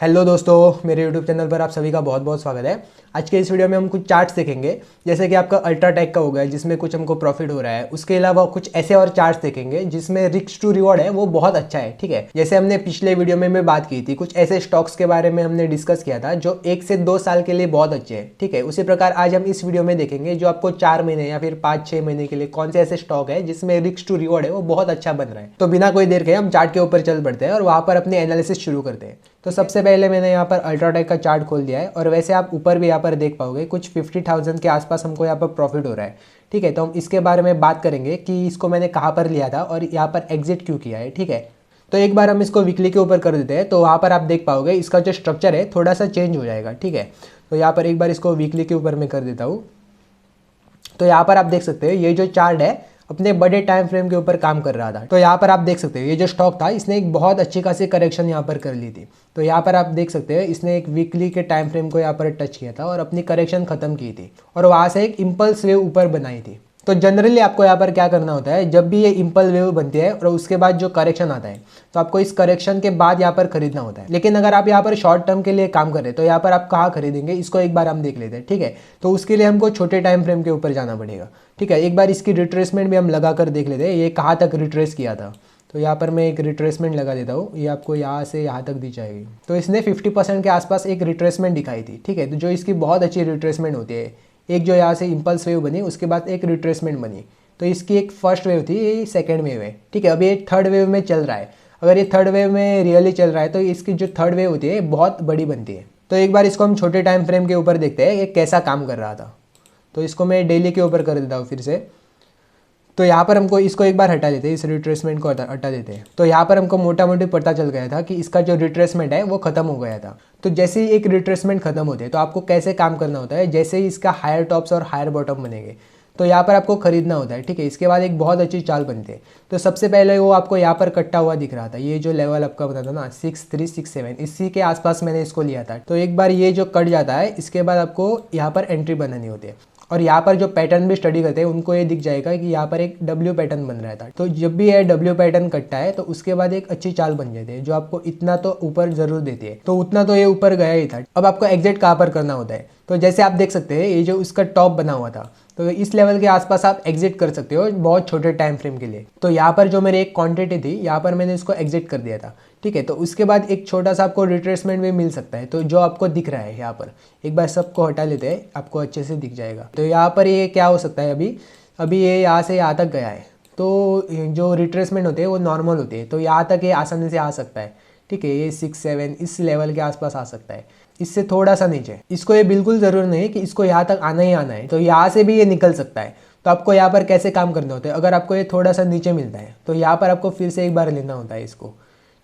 Hello दोस्तों, मेरे YouTube channel पर आप सभी का बहुत बहुत स्वागत है। आज के इस वीडियो में हम कुछ चार्ट्स देखेंगे, जैसे कि आपका अल्ट्राटेक का हो गया जिसमें कुछ हमको प्रॉफिट हो रहा है। उसके अलावा कुछ ऐसे और चार्ट्स देखेंगे जिसमें रिस्क टू रिवॉर्ड है वो बहुत अच्छा है। ठीक है, जैसे हमने पिछले वीडियो में मैं बात की थी, कुछ ऐसे स्टॉक्स के बारे में हमने डिस्कस किया था जो 1 से 2 साल के लिए बहुत अच्छे हैं। ठीक है, उसी प्रकार आज हम इस वीडियो में देखेंगे जो आपको 4 महीने या फिर 5-6 महीने के लिए कौन से ऐसे स्टॉक है जिसमें रिस्क टू रिवॉर्ड है वो बहुत अच्छा बन रहा है। तो बिना कोई देर के हम चार्ट के ऊपर चल पड़ते हैं और वहां पर अपने एनालिसिस शुरू करते हैं। तो सबसे पहले मैंने यहाँ पर अल्ट्राटेक का चार्ट खोल दिया है और वैसे आप ऊपर भी यहाँ पर देख पाओगे कुछ 50,000 के आसपास हमको यहाँ पर प्रॉफिट हो रहा है। ठीक है, तो हम इसके बारे में बात करेंगे कि इसको मैंने कहाँ पर लिया था और यहाँ पर एग्जिट क्यों किया है। ठीक है, तो एक बार हम इसको वीकली के ऊपर कर देते हैं तो वहाँ पर आप देख पाओगे इसका जो स्ट्रक्चर है थोड़ा सा चेंज हो जाएगा। ठीक है, तो यहाँ पर एक बार इसको वीकली के ऊपर मैं कर देता हूँ। तो यहाँ पर आप देख सकते हो ये जो चार्ट है अपने बड़े टाइम फ्रेम के ऊपर काम कर रहा था। तो यहाँ पर आप देख सकते हो ये जो स्टॉक था इसने एक बहुत अच्छी खासी करेक्शन यहाँ पर कर ली थी। तो यहाँ पर आप देख सकते हो इसने एक वीकली के टाइम फ्रेम को यहाँ पर टच किया था और अपनी करेक्शन खत्म की थी और वहाँ से एक इम्पल्स वेव ऊपर बनाई थी। तो जनरली आपको यहाँ पर क्या करना होता है, जब भी ये इम्पल्स वेव बनती है और उसके बाद जो करेक्शन आता है तो आपको इस करेक्शन के बाद यहाँ पर खरीदना होता है। लेकिन अगर आप यहाँ पर शॉर्ट टर्म के लिए काम कर रहे हैं तो यहाँ पर आप कहाँ खरीदेंगे इसको एक बार हम देख लेते हैं। ठीक है, तो उसके लिए हमको छोटे टाइम फ्रेम के ऊपर जाना पड़ेगा। ठीक है, एक बार इसकी रिट्रेसमेंट भी हम लगा कर देख लेते हैं ये कहाँ तक रिट्रेस किया था। तो यहाँ पर मैं एक रिट्रेसमेंट लगा देता हूँ, ये आपको यहाँ से यहाँ तक दी जाएगी। तो इसने 50% के आसपास एक रिट्रेसमेंट दिखाई थी। ठीक है, तो जो इसकी बहुत अच्छी रिट्रेसमेंट होती है, एक जो यहाँ से इम्पल्स वेव बनी उसके बाद एक रिट्रेसमेंट बनी। तो इसकी एक फर्स्ट वेव थी, ये सेकंड वेव है। ठीक है, अभी ये थर्ड वेव में चल रहा है। अगर ये थर्ड वेव में रियली चल रहा है तो इसकी जो थर्ड वेव होती है बहुत बड़ी बनती है। तो एक बार इसको हम छोटे टाइम फ्रेम के ऊपर देखते हैं ये कैसा काम कर रहा था। तो इसको मैं डेली के ऊपर कर देता हूँ फिर से। तो यहाँ पर हमको इसको एक बार हटा देते हैं, इस रिट्रेसमेंट को हटा देते हैं। तो यहाँ पर हमको मोटा मोटी पता चल गया था कि इसका जो रिट्रेसमेंट है वो खत्म हो गया था। तो जैसे ही एक रिट्रेसमेंट खत्म होते हैं तो आपको कैसे काम करना होता है, जैसे ही इसका हायर टॉप्स और हायर बॉटम बनेंगे तो यहाँ पर आपको खरीदना होता है। ठीक है, इसके बाद एक बहुत अच्छी चाल बनती है। तो सबसे पहले वो आपको यहाँ पर कट्टा हुआ दिख रहा था, ये जो लेवल आपका बता था ना 6367, इसी के आसपास मैंने इसको लिया था। तो एक बार ये जो कट जाता है इसके बाद आपको यहाँ पर एंट्री बनानी होती है और यहाँ पर जो पैटर्न भी स्टडी करते हैं उनको ये दिख जाएगा कि यहाँ पर एक डब्ल्यू पैटर्न बन रहा था। तो जब भी ये डब्ल्यू पैटर्न कटता है तो उसके बाद एक अच्छी चाल बन जाती है जो आपको इतना तो ऊपर जरूर देती है। तो उतना तो ये ऊपर गया ही था। अब आपको एग्जिट कहाँ पर करना होता है, तो जैसे आप देख सकते हैं ये जो उसका टॉप बना हुआ था तो इस लेवल के आसपास आप एग्जिट कर सकते हो बहुत छोटे टाइम फ्रेम के लिए। तो यहाँ पर जो मेरी एक क्वांटिटी थी यहाँ पर मैंने इसको एग्जिट कर दिया था। ठीक है, तो उसके बाद एक छोटा सा आपको रिट्रेसमेंट भी मिल सकता है। तो जो आपको दिख रहा है यहाँ पर एक बार सबको हटा लेते हैं, आपको अच्छे से दिख जाएगा। तो यहाँ पर ये क्या हो सकता है, अभी ये यहाँ से यहाँ तक गया है तो जो रिट्रेसमेंट होते हैं वो नॉर्मल होती है। तो यहाँ तक ये आसानी से आ सकता है। ठीक है, ये 6-7 इस लेवल के आसपास आ सकता है, इससे थोड़ा सा नीचे। इसको ये बिल्कुल ज़रूर नहीं है कि इसको यहाँ तक आना ही आना है, तो यहाँ से भी ये निकल सकता है। तो आपको यहाँ पर कैसे काम करने होते हैं, अगर आपको ये थोड़ा सा नीचे मिलता है तो यहाँ पर आपको फिर से एक बार लेना होता है इसको।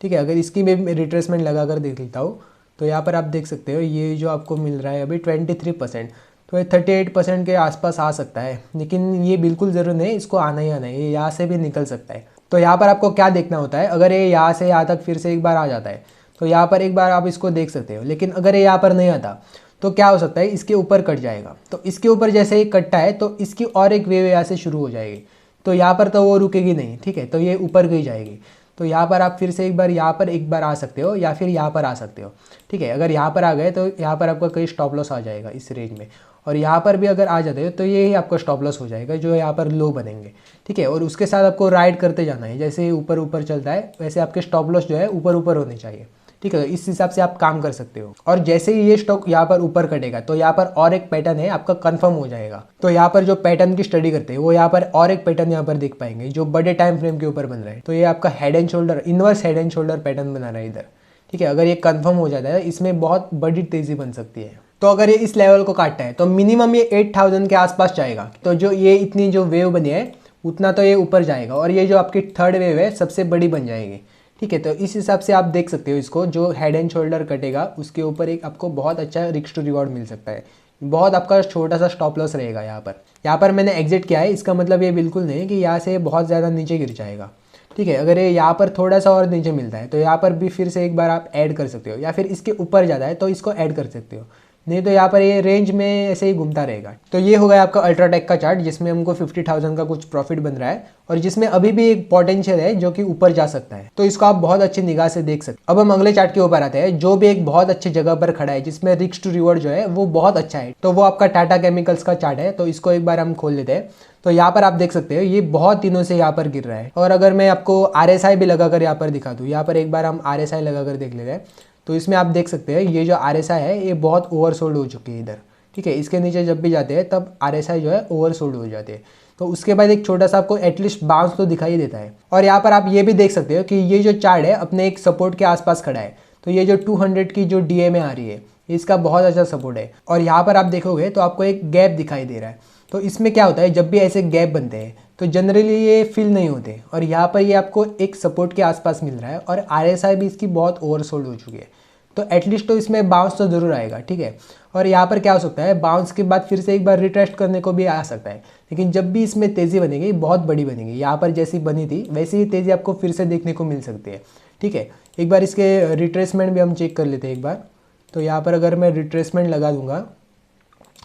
ठीक है, अगर इसकी मैं रिट्रेसमेंट लगा कर देख लेता हूँ तो यहाँ पर आप देख सकते हो ये जो आपको मिल रहा है अभी 23%, तो ये 38% के आसपास आ सकता है। लेकिन ये बिल्कुल ज़रूर नहीं इसको आना ही आना है, ये यहाँ से भी निकल सकता है। तो यहाँ पर आपको क्या देखना होता है, अगर ये यहाँ से यहाँ तक फिर से एक बार आ जाता है तो यहाँ पर एक बार आप इसको देख सकते हो। लेकिन अगर ये यहाँ पर नहीं आता तो क्या हो सकता है, इसके ऊपर कट जाएगा। तो इसके ऊपर जैसे ही कटता है तो इसकी और एक वेव यहाँ से शुरू हो जाएगी। तो यहाँ पर तो वो रुकेगी नहीं। ठीक है, तो ये ऊपर गई जाएगी। तो यहाँ पर आप फिर से एक बार यहाँ पर एक बार आ सकते हो या फिर यहाँ पर आ सकते हो। ठीक है, अगर यहाँ पर आ गए तो यहाँ पर आपका कहीं स्टॉप लॉस आ जाएगा इस रेंज में, और यहाँ पर भी अगर आ जाते हो तो ये ही आपका स्टॉप लॉस हो जाएगा जो यहाँ पर लो बनेंगे। ठीक है, और उसके साथ आपको राइड करते जाना है, जैसे ऊपर ऊपर चलता है वैसे आपके स्टॉप लॉस जो है ऊपर ऊपर होने चाहिए। ठीक है, तो इस हिसाब से आप काम कर सकते हो। और जैसे ही ये स्टॉक यहाँ पर ऊपर कटेगा तो यहाँ पर और एक पैटर्न है आपका कंफर्म हो जाएगा। तो यहाँ पर जो पैटर्न की स्टडी करते हैं वो यहाँ पर और एक पैटर्न यहाँ पर देख पाएंगे जो बड़े टाइम फ्रेम के ऊपर बन रहा है। तो ये आपका head and shoulder, inverse head and shoulder pattern बना रहा है इधर। ठीक है, अगर ये कंफर्म हो जाता है इसमें बहुत बड़ी तेजी बन सकती है। तो अगर ये इस लेवल को काटता है तो मिनिमम ये 8000 के आसपास जाएगा। तो जो ये इतनी जो वेव बनी है उतना तो ये ऊपर जाएगा और ये जो आपकी थर्ड वेव है सबसे बड़ी बन जाएगी। ठीक है, तो इस हिसाब से आप देख सकते हो इसको, जो हेड एंड शोल्डर कटेगा उसके ऊपर एक आपको बहुत अच्छा रिस्क टू रिवॉर्ड मिल सकता है। बहुत आपका छोटा सा स्टॉप लॉस रहेगा यहाँ पर मैंने एग्जिट किया है, इसका मतलब ये बिल्कुल नहीं कि यहाँ से बहुत ज़्यादा नीचे गिर जाएगा। ठीक है, अगर ये यहाँ पर थोड़ा सा और नीचे मिलता है तो यहाँ पर भी फिर से एक बार आप ऐड कर सकते हो, या फिर इसके ऊपर ज़्यादा है तो इसको ऐड कर सकते हो। नहीं तो यहाँ पर ये रेंज में ऐसे ही घूमता रहेगा। तो ये हो गया आपका अल्ट्राटेक का चार्ट जिसमें हमको 50,000 का कुछ प्रॉफिट बन रहा है और जिसमें अभी भी एक पोटेंशियल है जो कि ऊपर जा सकता है। तो इसको आप बहुत अच्छी निगाह से देख सकते हैं। अब हम अगले चार्ट के ऊपर आते हैं जो भी एक बहुत अच्छी जगह पर खड़ा है जिसमें रिस्क टू रिवॉर्ड जो है वो बहुत अच्छा है। तो वो आपका टाटा केमिकल्स का चार्ट है। तो इसको एक बार हम खोल लेते हैं। तो यहाँ पर आप देख सकते हो ये बहुत दिनों से यहाँ पर गिर रहा है। और अगर मैं आपको RSI भी लगाकर यहाँ पर दिखा दूँ, यहाँ पर एक बार हम RSI लगाकर देख लेते हैं। तो इसमें आप देख सकते हैं ये जो RSI है ये बहुत ओवरसोल्ड हो चुकी है इधर, ठीक है। इसके नीचे जब भी जाते हैं तब RSI जो है ओवरसोल्ड हो जाते हैं। तो उसके बाद एक छोटा सा आपको एटलीस्ट बाउंस तो दिखाई देता है। और यहाँ पर आप ये भी देख सकते हो कि ये जो चार्ट है अपने एक सपोर्ट के आसपास खड़ा है। तो ये जो 200 की जो DMA आ रही है इसका बहुत अच्छा सपोर्ट है। और यहाँ पर आप देखोगे तो आपको एक गैप दिखाई दे रहा है। तो इसमें क्या होता है, जब भी ऐसे गैप बनते हैं तो जनरली ये फिल नहीं होते और यहाँ पर ये आपको एक सपोर्ट के आसपास मिल रहा है और RSI भी इसकी बहुत ओवरसोल्ड हो चुकी है। तो एटलीस्ट तो इसमें बाउंस तो ज़रूर आएगा, ठीक है। और यहाँ पर क्या हो सकता है, बाउंस के बाद फिर से एक बार रिटेस्ट करने को भी आ सकता है। लेकिन जब भी इसमें तेज़ी बनेगी बहुत बड़ी बनेगी, यहाँ पर जैसी बनी थी वैसी ही तेज़ी आपको फिर से देखने को मिल सकती है, ठीक है। एक बार इसके रिट्रेसमेंट भी हम चेक कर लेते हैं एक बार। तो यहाँ पर अगर मैं रिट्रेसमेंट लगा दूंगा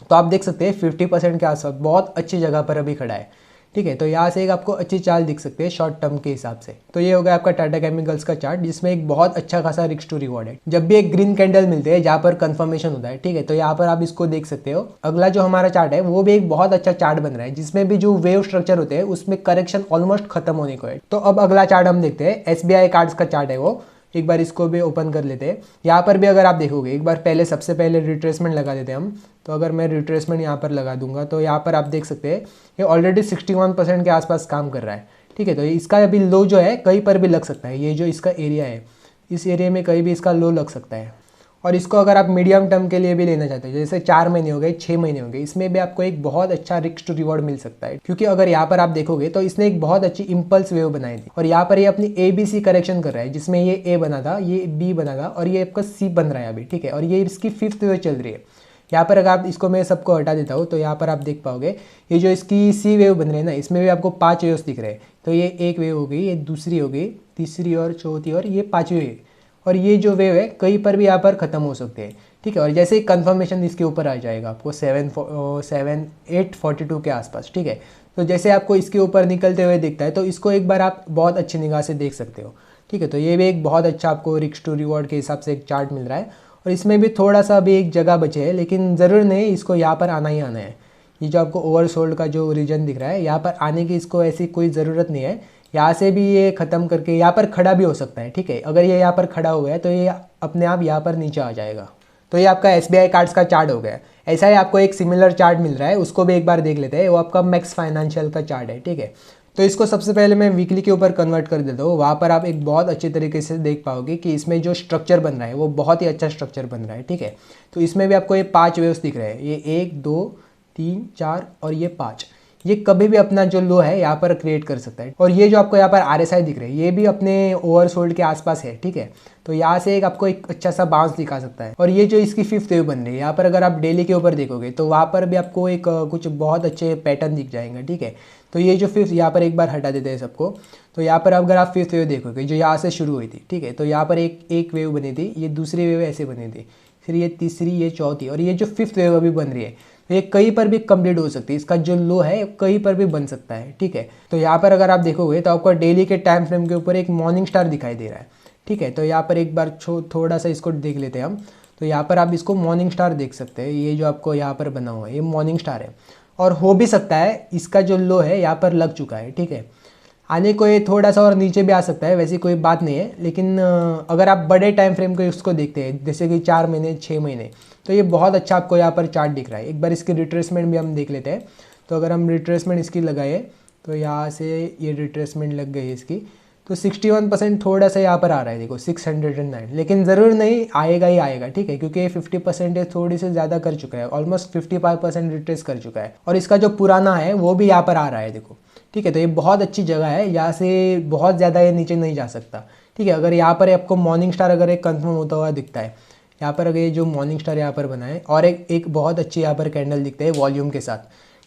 तो आप देख सकते हैं 50% के आसपास बहुत अच्छी जगह पर अभी खड़ा है, ठीक है। तो यहाँ से एक आपको अच्छी चाल दिख सकती है शॉर्ट टर्म के हिसाब से। तो ये हो गया आपका टाटा केमिकल्स का चार्ट जिसमें एक बहुत अच्छा खासा रिस्क टू रिवॉर्ड है। जब भी एक ग्रीन कैंडल मिलते हैं जहाँ पर कंफर्मेशन होता है, ठीक है, तो यहाँ पर आप इसको देख सकते हो। अगला जो हमारा चार्ट है वो भी एक बहुत अच्छा चार्ट बन रहा है जिसमें भी जो वेव स्ट्रक्चर होते हैं उसमें करेक्शन ऑलमोस्ट खत्म होने को है। तो अब अगला चार्ट हम देखते हैं, SBI कार्ड्स का चार्ट है वो। एक बार इसको भी ओपन कर लेते हैं। यहाँ पर भी अगर आप देखोगे एक बार पहले सबसे पहले रिट्रेसमेंट लगा देते हैं हम। तो अगर मैं रिट्रेसमेंट यहाँ पर लगा दूंगा तो यहाँ पर आप देख सकते हैं ये ऑलरेडी 61% के आसपास काम कर रहा है, ठीक है। तो इसका अभी लो जो है कहीं पर भी लग सकता है। ये जो इसका एरिया है इस एरिया में कहीं भी इसका लो लग सकता है। और इसको अगर आप मीडियम टर्म के लिए भी लेना चाहते हो, जैसे 4 महीने हो गए, 6 महीने हो गए, इसमें भी आपको एक बहुत अच्छा रिस्क टू रिवॉर्ड मिल सकता है। क्योंकि अगर यहाँ पर आप देखोगे तो इसने एक बहुत अच्छी इंपल्स वेव बनाई थी और यहाँ पर ये अपनी ABC करेक्शन कर रहा है जिसमें ये A बना था, ये B बना था और ये आपका C बन रहा है अभी, ठीक है। और ये इसकी 5th वेव चल रही है। यहाँ पर अगर आप इसको मैं सबको हटा देता हूँ तो यहाँ पर आप देख पाओगे ये जो इसकी C वेव बन रही है ना, इसमें भी आपको 5 वेव्स दिख रहे हैं। तो ये एक वेव हो गई, ये दूसरी हो गई, तीसरी और चौथी और ये 5वीं वेव। और ये जो वेव है कहीं पर भी यहाँ पर ख़त्म हो सकते हैं, ठीक है। और जैसे ही कन्फर्मेशन इसके ऊपर आ जाएगा आपको 842 के आसपास, ठीक है। तो जैसे आपको इसके ऊपर निकलते हुए दिखता है तो इसको एक बार आप बहुत अच्छी निगाह से देख सकते हो, ठीक है। तो ये भी एक बहुत अच्छा आपको रिस्क टू रिवॉर्ड के हिसाब से एक चार्ट मिल रहा है। और इसमें भी थोड़ा सा भी एक जगह बचे है लेकिन ज़रूर नहीं, इसको यहाँ पर आना ही आना है। ये जो आपको ओवरसोल्ड का जो रीजन दिख रहा है यहाँ पर आने की इसको ऐसी कोई ज़रूरत नहीं है। यहाँ से भी ये ख़त्म करके यहाँ पर खड़ा भी हो सकता है, ठीक है। अगर ये यहाँ पर खड़ा हो गया तो ये अपने आप यहाँ पर नीचे आ जाएगा। तो ये आपका SBI कार्ड्स का चार्ट हो गया। ऐसा ही आपको एक सिमिलर चार्ट मिल रहा है, उसको भी एक बार देख लेते हैं। वो आपका मैक्स फाइनेंशियल का चार्ट है, ठीक है। तो इसको सबसे पहले मैं वीकली के ऊपर कन्वर्ट कर देता हूँ। वहाँ पर आप एक बहुत अच्छे तरीके से देख पाओगे कि इसमें जो स्ट्रक्चर बन रहा है वो बहुत ही अच्छा स्ट्रक्चर बन रहा है, ठीक है। तो इसमें भी आपको ये 5 वेव्स दिख रहे हैं, ये 1 2 3 4 और ये 5। ये कभी भी अपना जो लो है यहाँ पर क्रिएट कर सकता है। और ये जो आपको यहाँ पर RSI दिख रहे हैं ये भी अपने ओवरसोल्ड के आसपास है, ठीक है। तो यहाँ से एक आपको एक अच्छा सा बाउंस दिखा सकता है। और ये जो इसकी 5th वेव बन रही है यहाँ पर अगर आप डेली के ऊपर देखोगे तो वहाँ पर भी आपको एक कुछ बहुत अच्छे पैटर्न दिख जाएंगे, ठीक है। तो ये जो 5th, यहाँ पर एक बार हटा देते हैं सबको। तो यहाँ पर अगर आप 5th वेव देखोगे जो यहाँ से शुरू हुई थी, ठीक है। तो यहाँ पर एक वेव बनी थी, ये दूसरी वेव ऐसे बनी थी, फिर ये तीसरी, ये चौथी और ये जो 5th वेव अभी बन रही है ये कहीं पर भी कंप्लीट हो सकती है। इसका जो लो है कहीं पर भी बन सकता है, ठीक है। तो यहाँ पर अगर आप देखोगे तो आपको डेली के टाइम फ्रेम के ऊपर एक मॉर्निंग स्टार दिखाई दे रहा है, ठीक है। तो यहाँ पर एक बार थोड़ा सा इसको देख लेते हैं हम। तो यहाँ पर आप इसको मॉर्निंग स्टार देख सकते हैं। ये जो आपको यहाँ पर बना हुआ है ये मॉर्निंग स्टार है। और हो भी सकता है इसका जो लो है यहाँ पर लग चुका है, ठीक है। आने को ये थोड़ा सा और नीचे भी आ सकता है, वैसी कोई बात नहीं है। लेकिन अगर आप बड़े टाइम फ्रेम को इसको देखते हैं जैसे कि 4 महीने 6 महीने, तो ये बहुत अच्छा आपको यहाँ पर चार्ट दिख रहा है। एक बार इसकी रिट्रेसमेंट भी हम देख लेते हैं। तो अगर हम रिट्रेसमेंट इसकी लगाए तो यहाँ से ये रिट्रेसमेंट लग गई है इसकी, तो 61% थोड़ा सा यहाँ पर आ रहा है, देखो 609। लेकिन ज़रूर नहीं आएगा ही आएगा, ठीक है, क्योंकि ये 50% थोड़ी सी ज़्यादा कर चुका है, ऑलमोस्ट 55% रिट्रेस कर चुका है। और इसका जो पुराना है वो भी यहाँ पर आ रहा है, देखो, ठीक है। तो ये बहुत अच्छी जगह है, यहाँ से बहुत ज़्यादा ये नीचे नहीं जा सकता, ठीक है। अगर यहाँ पर आपको मॉर्निंग स्टार अगर एक कंफर्म होता हुआ दिखता है, यहाँ पर अगर ये जो मॉर्निंग स्टार यहाँ पर बना है और एक बहुत अच्छी यहाँ पर कैंडल दिखता है वॉल्यूम के साथ,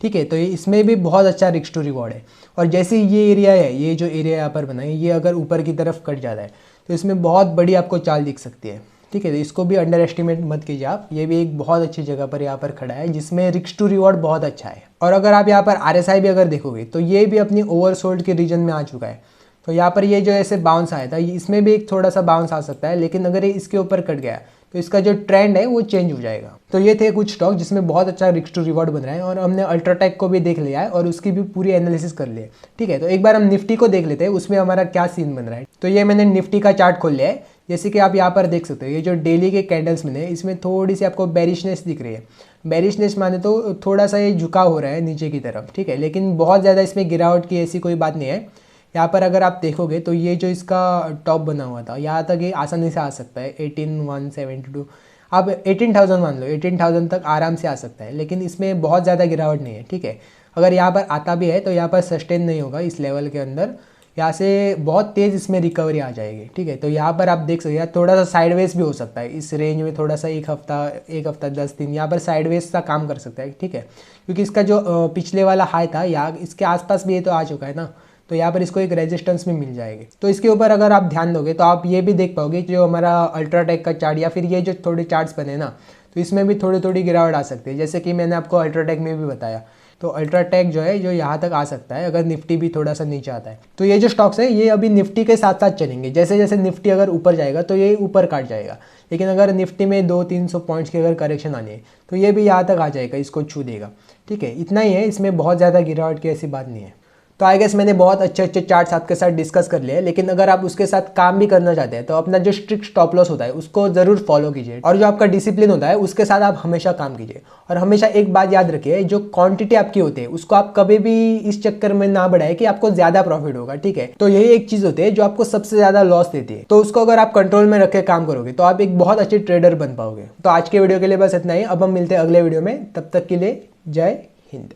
ठीक है। तो ये इसमें भी बहुत अच्छा रिस्क टू रिवॉर्ड है। और जैसे ये एरिया है, ये जो एरिया यहाँ पर बना है, ये अगर ऊपर की तरफ कट जाता है तो इसमें बहुत बड़ी आपको चाल दिख सकती है, ठीक है, तो इसको भी अंडर एस्टिमेट मत कीजिए आप। ये भी एक बहुत अच्छी जगह पर यहाँ पर खड़ा है जिसमें रिस्क टू रिवॉर्ड बहुत अच्छा है। और अगर आप यहाँ पर RSI भी अगर देखोगे तो ये भी अपनी ओवरसोल्ड के रीजन में आ चुका है। तो यहाँ पर ये जो ऐसे बाउंस आया था, इसमें भी एक थोड़ा सा बाउंस आ सकता है, लेकिन अगर ये इसके ऊपर कट गया तो इसका जो ट्रेंड है वो चेंज हो जाएगा। तो ये थे कुछ स्टॉक जिसमें बहुत अच्छा रिस्क टू रिवॉर्ड बन रहा है, और हमने अल्ट्राटेक को भी देख लिया है और उसकी भी पूरी एनालिसिस कर ली है। ठीक है, तो एक बार हम निफ्टी को देख लेते हैं, उसमें हमारा क्या सीन बन रहा है। तो ये मैंने निफ्टी का चार्ट खोल लिया है। जैसे कि आप यहाँ पर देख सकते हो, ये जो डेली के कैंडल्स में इसमें थोड़ी सी आपको बेरिशनेस दिख रही है। बेरिशनेस माने तो थोड़ा सा ये झुकाव हो रहा है नीचे की तरफ। ठीक है, लेकिन बहुत ज़्यादा इसमें गिरावट की ऐसी कोई बात नहीं है। यहाँ पर अगर आप देखोगे तो ये जो इसका टॉप बना हुआ था, यहाँ तक ये आसानी से आ सकता है 18,172। आप 18,000 मान लो, 18,000 तक आराम से आ सकता है, लेकिन इसमें बहुत ज़्यादा गिरावट नहीं है। ठीक है, अगर यहाँ पर आता भी है तो यहाँ पर सस्टेन नहीं होगा इस लेवल के अंदर, यहाँ से बहुत तेज़ इसमें रिकवरी आ जाएगी। ठीक है, तो यहाँ पर आप देख सकते हैं थोड़ा सा साइडवेज भी हो सकता है इस रेंज में, थोड़ा सा एक हफ्ता 10 दिन यहाँ पर साइडवेज का काम कर सकता है। ठीक है, क्योंकि इसका जो पिछले वाला हाई था यहाँ इसके आसपास भी ये तो आ चुका है ना, तो यहाँ पर इसको एक रेजिस्टेंस भी मिल जाएगी। तो इसके ऊपर अगर आप ध्यान दोगे तो आप ये भी देख पाओगे जो हमारा अल्ट्राटेक का चार्ट या फिर ये जो थोड़े चार्ट्स बने ना, तो इसमें भी थोड़ी थोड़ी गिरावट आ सकती है, जैसे कि मैंने आपको अल्ट्राटेक में भी बताया। तो अल्ट्राटेक जो है जो यहाँ तक आ सकता है अगर निफ्टी भी थोड़ा सा नीचे आता है। तो ये जो स्टॉक्स है ये अभी निफ्टी के साथ साथ चलेंगे, जैसे जैसे निफ्टी अगर ऊपर जाएगा तो ये ऊपर काट जाएगा, लेकिन अगर निफ्टी में 200-300 पॉइंट्स की अगर करेक्शन आनी है तो ये भी यहाँ तक आ जाएगा, इसको छू देगा। ठीक है, इतना ही है, इसमें बहुत ज़्यादा गिरावट की ऐसी बात नहीं है। तो आई गेस मैंने बहुत अच्छे अच्छे चार्ट्स आपके साथ डिस्कस कर लिए, लेकिन अगर आप उसके साथ काम भी करना चाहते हैं तो अपना जो स्ट्रिक्ट स्टॉप लॉस होता है उसको ज़रूर फॉलो कीजिए, और जो आपका डिसिप्लिन होता है उसके साथ आप हमेशा काम कीजिए। और हमेशा एक बात याद रखिए, जो क्वांटिटी आपकी होती है उसको आप कभी भी इस चक्कर में ना बढ़ाए कि आपको ज़्यादा प्रॉफिट होगा। ठीक है, तो यही एक चीज़ होती है जो आपको सबसे ज़्यादा लॉस देती है, तो उसको अगर आप कंट्रोल में रख के काम करोगे तो आप एक बहुत अच्छे ट्रेडर बन पाओगे। तो आज के वीडियो के लिए बस इतना ही, अब हम मिलते हैं अगले वीडियो में, तब तक के लिए जय हिंद।